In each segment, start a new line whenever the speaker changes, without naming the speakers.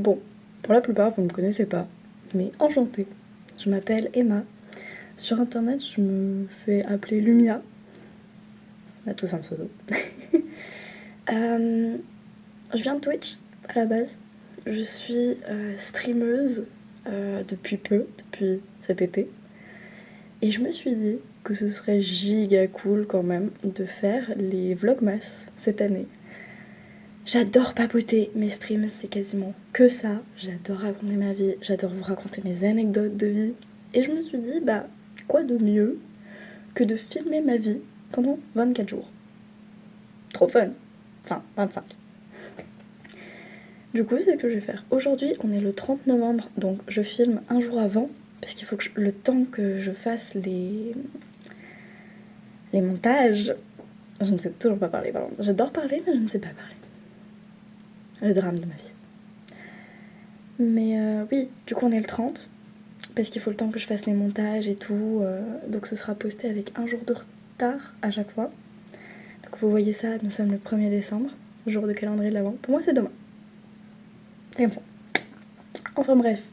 Bon, pour la plupart, vous ne me connaissez pas, mais enchantée. Je m'appelle Emma. Sur internet, je me fais appeler Lumia. On a tous un pseudo. Je viens de Twitch à la base. Je suis streameuse depuis peu, depuis cet été. Et je me suis dit que ce serait giga cool quand même de faire les vlogmas cette année. J'adore papoter, mes streams c'est quasiment que ça. J'adore raconter ma vie, j'adore vous raconter mes anecdotes de vie. Et je me suis dit, bah quoi de mieux que de filmer ma vie pendant 24 jours. Trop fun. Enfin, 25. Du coup, c'est ce que je vais faire. Aujourd'hui, on est le 30 novembre, donc je filme un jour avant, parce qu'il faut que le temps que je fasse les montages. Je ne sais toujours pas parler, pardon. J'adore parler, mais je ne sais pas parler. Le drame de ma vie. Mais oui, du coup, on est le 30, parce qu'il faut le temps que je fasse les montages et tout, donc ce sera posté avec un jour de retard à chaque fois. Donc vous voyez ça, nous sommes le 1er décembre, jour de calendrier de l'Avent. Pour moi, c'est demain. C'est comme ça. Enfin bref.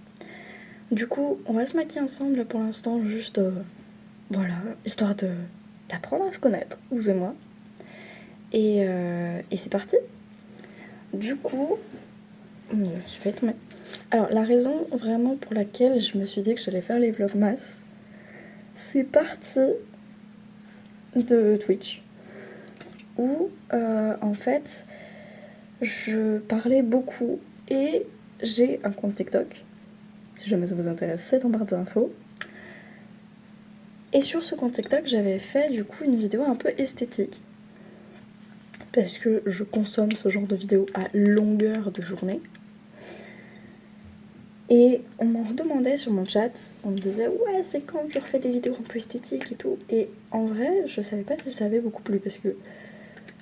Du coup, on va se maquiller ensemble pour l'instant, juste, voilà, histoire d'apprendre à se connaître, vous et moi. Et c'est parti. Du coup, j'ai fait tomber. Alors, la raison vraiment pour laquelle je me suis dit que j'allais faire les vlogmas, c'est parti de Twitch. Où, en fait, je parlais beaucoup et j'ai un compte TikTok. Si jamais ça vous intéresse, c'est en barre d'infos. Et sur ce compte TikTok, j'avais fait du coup une vidéo un peu esthétique. Parce que je consomme ce genre de vidéos à longueur de journée. Et on m'en redemandait sur mon chat, on me disait ouais c'est quand je refais des vidéos un peu esthétiques et tout. Et en vrai, je savais pas si ça avait beaucoup plu parce que,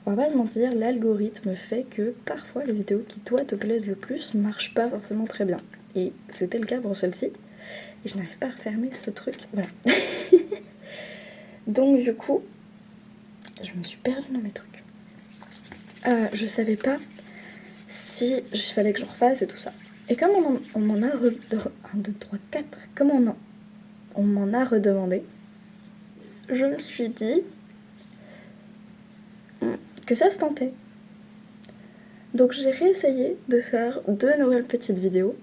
on va pas se mentir, l'algorithme fait que parfois les vidéos qui toi te plaisent le plus marchent pas forcément très bien. Et c'était le cas pour celle-ci. Et je n'arrive pas à refermer ce truc, voilà. Donc du coup, je me suis perdue dans mes trucs. Je savais pas si il fallait que je refasse et tout ça. Et comme on m'en a 1, 2, 3, 4, comme on m'en a redemandé, je me suis dit que ça se tentait. Donc j'ai réessayé de faire 2 nouvelles petites vidéos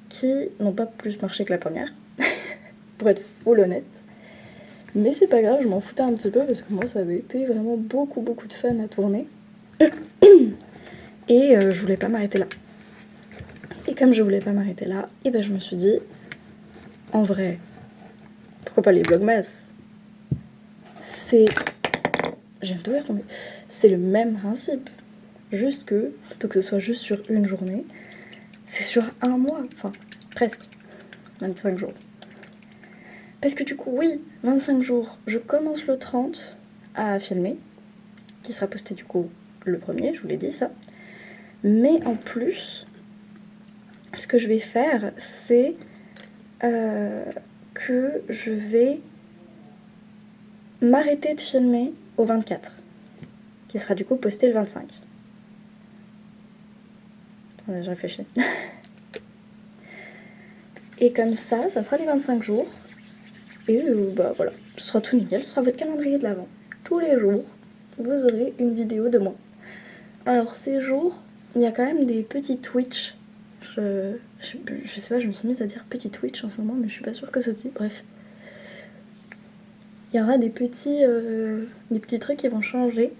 qui n'ont pas plus marché que la première, pour être full honnête. Mais c'est pas grave, je m'en foutais un petit peu parce que moi ça avait été vraiment beaucoup de fun à tourner. Et je voulais pas m'arrêter là. Et comme je voulais pas m'arrêter là, et ben je me suis dit, en vrai, pourquoi pas les vlogmas? C'est... J'ai tout tomber. C'est le même principe. Juste que, plutôt que ce soit juste sur une journée, c'est sur un mois. Enfin, presque. 25 jours. Parce que du coup, oui, 25 jours. Je commence le 30 à filmer, qui sera posté du coup le 1er, je vous l'ai dit ça. Mais en plus, ce que je vais faire, c'est que je vais m'arrêter de filmer au 24, qui sera du coup posté le 25. Attendez, je réfléchis. Et comme ça fera les 25 jours. Et bah voilà, ce sera tout nickel, ce sera votre calendrier de l'Avent. Tous les jours, vous aurez une vidéo de moi. Alors ces jours, il y a quand même des petits Twitch. Je sais pas, je me suis mise à dire petit Twitch en ce moment, mais je suis pas sûre que ça se dit. Bref. Il y aura des petits trucs qui vont changer.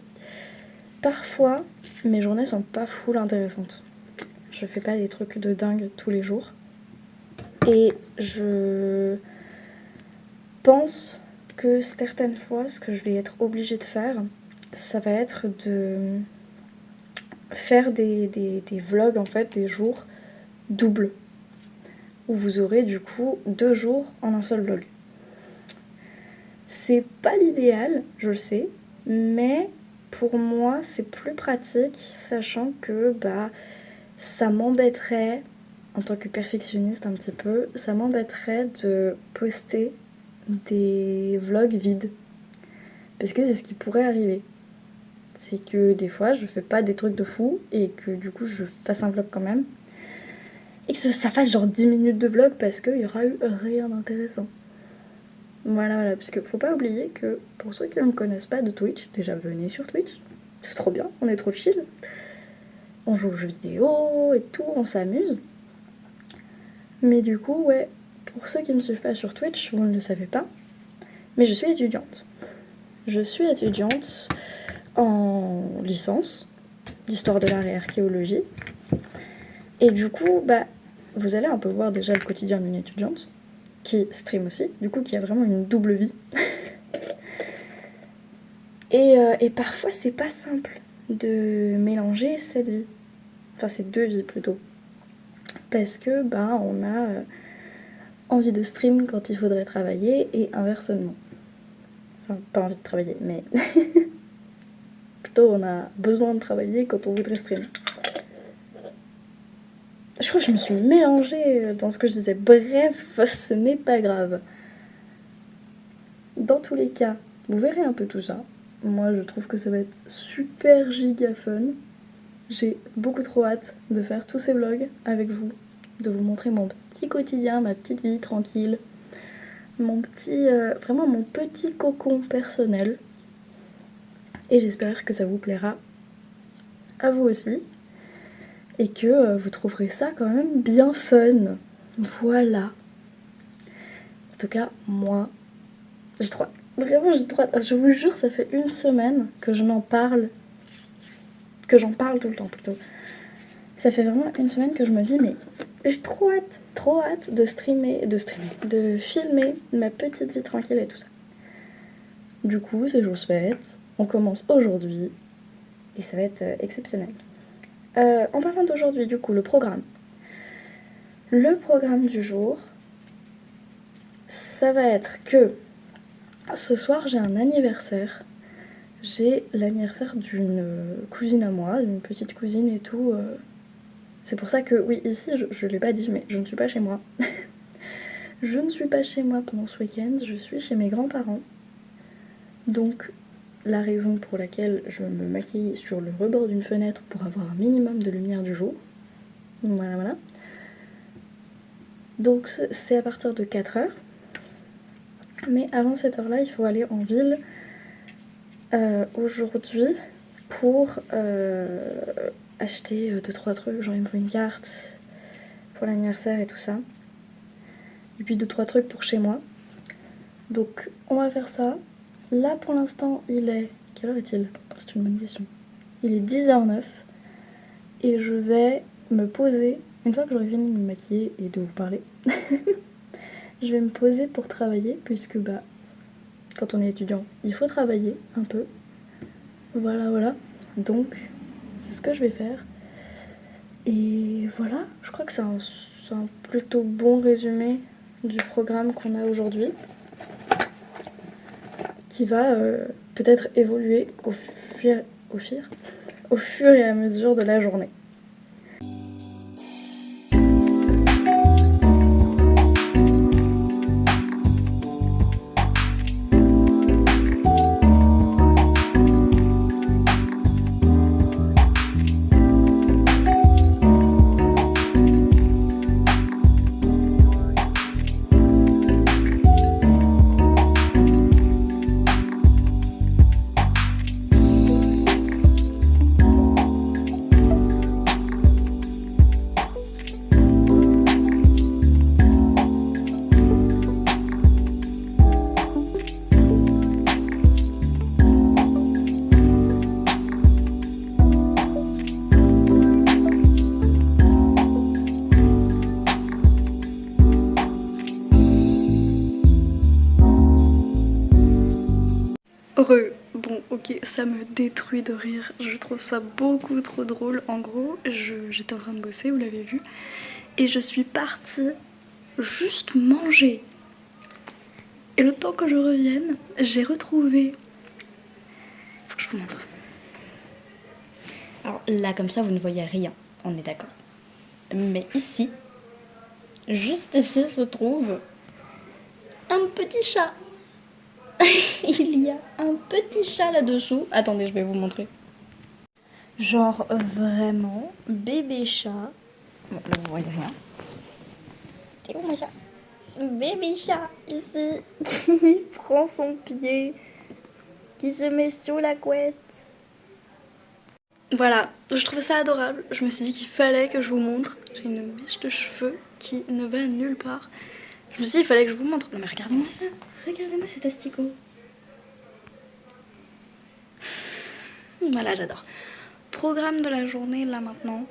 Parfois, mes journées sont pas full intéressantes. Je fais pas des trucs de dingue tous les jours. Et je pense que certaines fois, ce que je vais être obligée de faire, ça va être de faire des vlogs, en fait, des jours doubles. Où vous aurez du coup 2 jours en un seul vlog. C'est pas l'idéal, je le sais, mais pour moi c'est plus pratique, sachant que bah ça m'embêterait, en tant que perfectionniste un petit peu, ça m'embêterait de poster des vlogs vides. Parce que c'est ce qui pourrait arriver. c'est que des fois je fais pas des trucs de fou et que du coup je fasse un vlog quand même. Et que ça fasse genre 10 minutes de vlog parce qu'il y aura eu rien d'intéressant. Voilà, parce que faut pas oublier que pour ceux qui ne me connaissent pas de Twitch, déjà venez sur Twitch, c'est trop bien, on est trop chill. On joue aux jeux vidéo et tout, on s'amuse. Mais du coup, ouais, pour ceux qui ne me suivent pas sur Twitch, vous ne le savez pas, mais je suis étudiante. Je suis étudiante en licence d'histoire de l'art et archéologie. Et du coup, vous allez un peu voir déjà le quotidien d'une étudiante, qui stream aussi, du coup qui a vraiment une double vie. et parfois c'est pas simple de mélanger cette vie, enfin ces deux vies plutôt, parce que on a envie de stream quand il faudrait travailler et inversement. Enfin pas envie de travailler, mais plutôt on a besoin de travailler quand on voudrait stream. Je crois que je me suis mélangée dans ce que je disais. Bref, ce n'est pas grave. Dans tous les cas, vous verrez un peu tout ça. Moi, je trouve que ça va être super giga fun. J'ai beaucoup trop hâte de faire tous ces vlogs avec vous, de vous montrer mon petit quotidien, ma petite vie tranquille, vraiment mon petit cocon personnel. Et j'espère que ça vous plaira à vous aussi. Et que vous trouverez ça quand même bien fun. Voilà. En tout cas, moi, j'ai trop hâte. Vraiment, j'ai trop hâte. Je vous jure, ça fait une semaine que j'en parle tout le temps plutôt. Ça fait vraiment une semaine que je me dis, mais j'ai trop hâte de filmer ma petite vie tranquille et tout ça. Du coup, c'est chose faite. On commence aujourd'hui et ça va être exceptionnel. En parlant d'aujourd'hui, du coup, le programme. Le programme du jour, ça va être que ce soir, j'ai un anniversaire. J'ai l'anniversaire d'une cousine à moi, d'une petite cousine et tout. C'est pour ça que, oui, ici, je l'ai pas dit, mais je ne suis pas chez moi. Je ne suis pas chez moi pendant ce week-end, je suis chez mes grands-parents. Donc, la raison pour laquelle je me maquille sur le rebord d'une fenêtre pour avoir un minimum de lumière du jour. Voilà. Donc, c'est à partir de 4h. Mais avant cette heure-là, il faut aller en ville aujourd'hui pour acheter 2-3 trucs. Genre, il me faut une carte pour l'anniversaire et tout ça. Et puis 2-3 trucs pour chez moi. Donc, on va faire ça. Là, pour l'instant, il est... Quelle heure est-il ? C'est une bonne question. Il est 10h09. Et je vais me poser, une fois que j'aurai fini de me maquiller et de vous parler, je vais me poser pour travailler, puisque quand on est étudiant, il faut travailler un peu. Voilà. Donc, c'est ce que je vais faire. Et voilà, je crois que c'est un plutôt bon résumé du programme qu'on a aujourd'hui, qui va peut-être évoluer au fur et à mesure de la journée. Bon, ok, ça me détruit de rire. Je trouve ça beaucoup trop drôle. En gros, j'étais en train de bosser, vous l'avez vu. Et je suis partie juste manger. Et le temps que je revienne, j'ai retrouvé... Faut que je vous montre. Alors là, comme ça, vous ne voyez rien. On est d'accord. Mais ici, juste ici, se trouve un petit chat. Il y a un petit chat là-dessous. Attendez, je vais vous montrer. Genre vraiment, bébé chat. Bon, là vous voyez rien. T'es où mon chat? Bébé chat ici qui prend son pied, qui se met sous la couette. Voilà, je trouvais ça adorable. Je me suis dit qu'il fallait que je vous montre. J'ai une mèche de cheveux qui ne va nulle part. Je me suis dit il fallait que je vous montre. Non mais regardez-moi ça. Regardez-moi cet asticot. Voilà, j'adore. Programme de la journée là maintenant.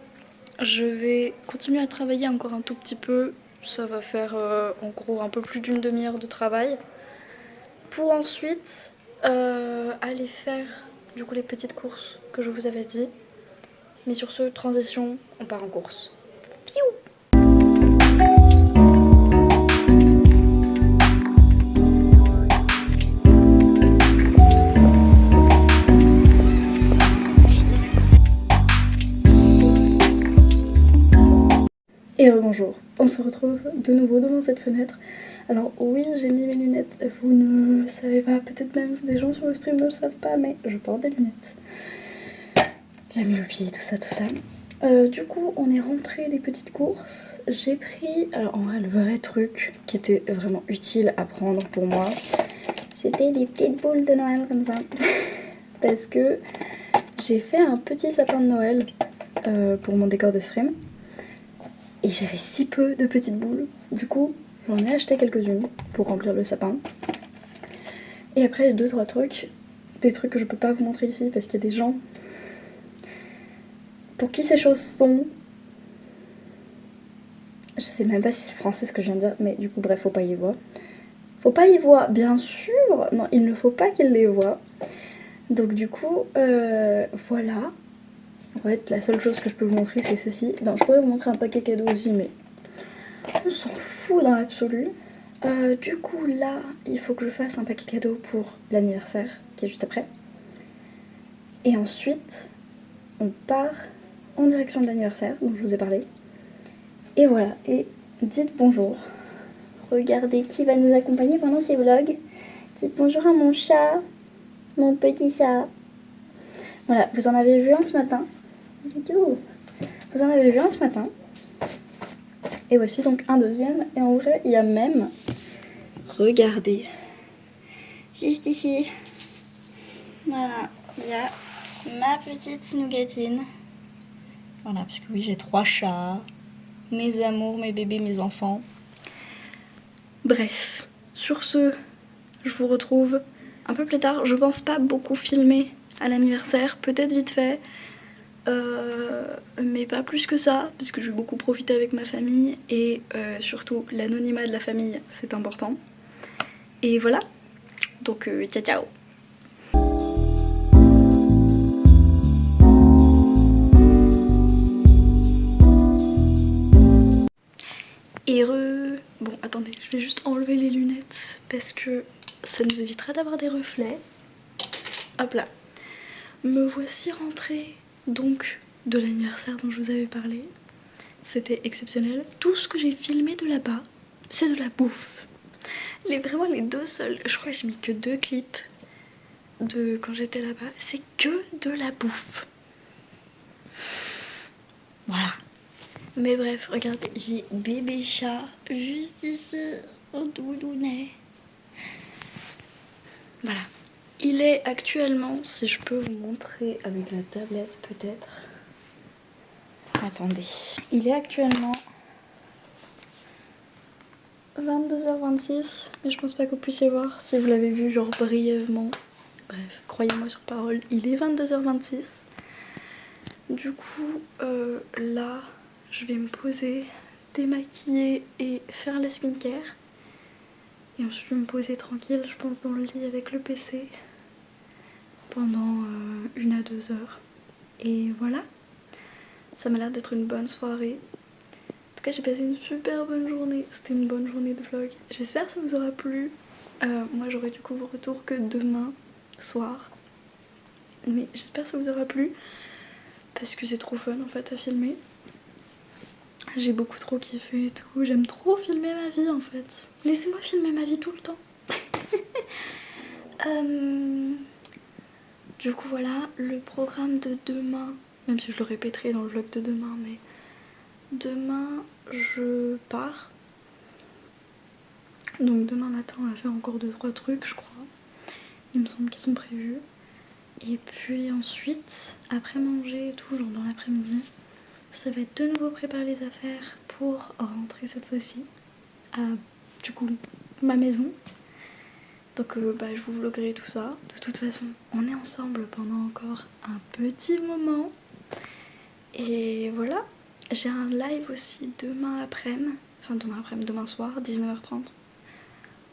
Je vais continuer à travailler encore un tout petit peu. Ça va faire en gros un peu plus d'une demi-heure de travail. Pour ensuite aller faire du coup les petites courses que je vous avais dit. Mais sur ce, transition, on part en course. Piou! Et bonjour, on se retrouve de nouveau devant cette fenêtre. Alors oui, j'ai mis mes lunettes, vous ne savez pas, peut-être même des gens sur le stream ne le savent pas, mais je porte des lunettes. La myopie, tout ça, tout ça. Du coup, on est rentré des petites courses. J'ai pris, alors en vrai, le vrai truc qui était vraiment utile à prendre pour moi, c'était des petites boules de Noël comme ça. Parce que j'ai fait un petit sapin de Noël pour mon décor de stream. Et j'avais si peu de petites boules. Du coup, j'en ai acheté quelques-unes pour remplir le sapin. Et après, 2-3 trucs. Des trucs que je peux pas vous montrer ici parce qu'il y a des gens pour qui ces choses sont... Je sais même pas si c'est français ce que je viens de dire, mais du coup, bref, faut pas y voir. Faut pas y voir, bien sûr. Non, il ne faut pas qu'ils les voient. Donc du coup, voilà. En fait, la seule chose que je peux vous montrer, c'est ceci. Non, je pourrais vous montrer un paquet cadeau aussi, mais on s'en fout dans l'absolu. Du coup, là, il faut que je fasse un paquet cadeau pour l'anniversaire, qui est juste après. Et ensuite, on part en direction de l'anniversaire, dont je vous ai parlé. Et voilà, et dites bonjour. Regardez qui va nous accompagner pendant ces vlogs. Dites bonjour à mon chat, mon petit chat. Voilà, vous en avez vu un ce matin. Vous en avez vu un ce matin. Et voici donc un deuxième. Et en vrai, il y a même... Regardez. Juste ici. Voilà, il y a ma petite nougatine. Voilà, parce que oui, j'ai 3 chats. Mes amours, mes bébés, mes enfants. Bref, sur ce, je vous retrouve un peu plus tard. Je pense pas beaucoup filmer à l'anniversaire, peut-être vite fait. Mais pas plus que ça, parce que je vais beaucoup profiter avec ma famille et surtout l'anonymat de la famille, c'est important. Et voilà, donc ciao ciao. Heureux. Bon, attendez, je vais juste enlever les lunettes parce que ça nous évitera d'avoir des reflets. Hop là. Me voici rentrée donc de l'anniversaire dont je vous avais parlé. C'était exceptionnel. Tout ce que j'ai filmé de là-bas, c'est de la bouffe. Vraiment les 2 seuls, je crois que j'ai mis que 2 clips de quand j'étais là-bas, c'est que de la bouffe. Voilà. Mais bref, regardez, j'ai bébé chat juste ici, au doudounet. Voilà. Il est actuellement, si je peux vous montrer avec la tablette peut-être. Attendez. Il est actuellement 22h26, mais je pense pas que vous puissiez voir si vous l'avez vu genre brièvement. Bref, croyez-moi sur parole, il est 22h26. Du coup, là, je vais me poser, démaquiller et faire la skincare. Et ensuite, je vais me poser tranquille, je pense, dans le lit avec le PC pendant 1 à 2 heures. Et voilà, ça m'a l'air d'être une bonne soirée. En tout cas, j'ai passé une super bonne journée. C'était une bonne journée de vlog. J'espère que ça vous aura plu. Moi, j'aurai du coup vos retours que demain soir. Mais j'espère que ça vous aura plu. Parce que c'est trop fun en fait à filmer. J'ai beaucoup trop kiffé et tout. J'aime trop filmer ma vie en fait. Laissez-moi filmer ma vie tout le temps. Du coup voilà, le programme de demain même si je le répéterai dans le vlog de demain, mais demain je pars. Donc demain matin on va faire encore 2-3 trucs je crois. Il me semble qu'ils sont prévus. Et puis ensuite, après manger et tout, genre dans l'après-midi, ça va être de nouveau préparer les affaires pour rentrer cette fois-ci à du coup ma maison. Donc je vous vloguerai tout ça. De toute façon, on est ensemble pendant encore un petit moment. Et voilà, j'ai un live aussi demain après-midi, enfin demain soir, 19h30,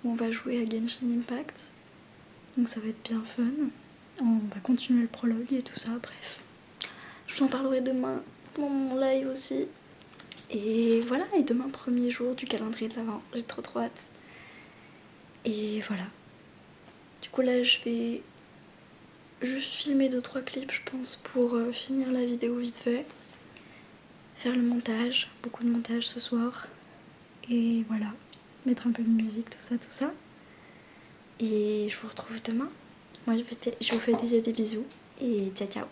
où on va jouer à Genshin Impact. Donc ça va être bien fun. On va continuer le prologue et tout ça, bref. Je vous en parlerai demain dans mon live aussi. Et voilà, et demain, premier jour du calendrier de l'Avent. J'ai trop hâte. Et voilà. Du coup là, je vais juste filmer 2-3 clips, je pense, pour finir la vidéo vite fait. Faire le montage, beaucoup de montage ce soir. Et voilà, mettre un peu de musique, tout ça. Et je vous retrouve demain. Moi, je vous fais déjà des bisous. Et ciao ciao.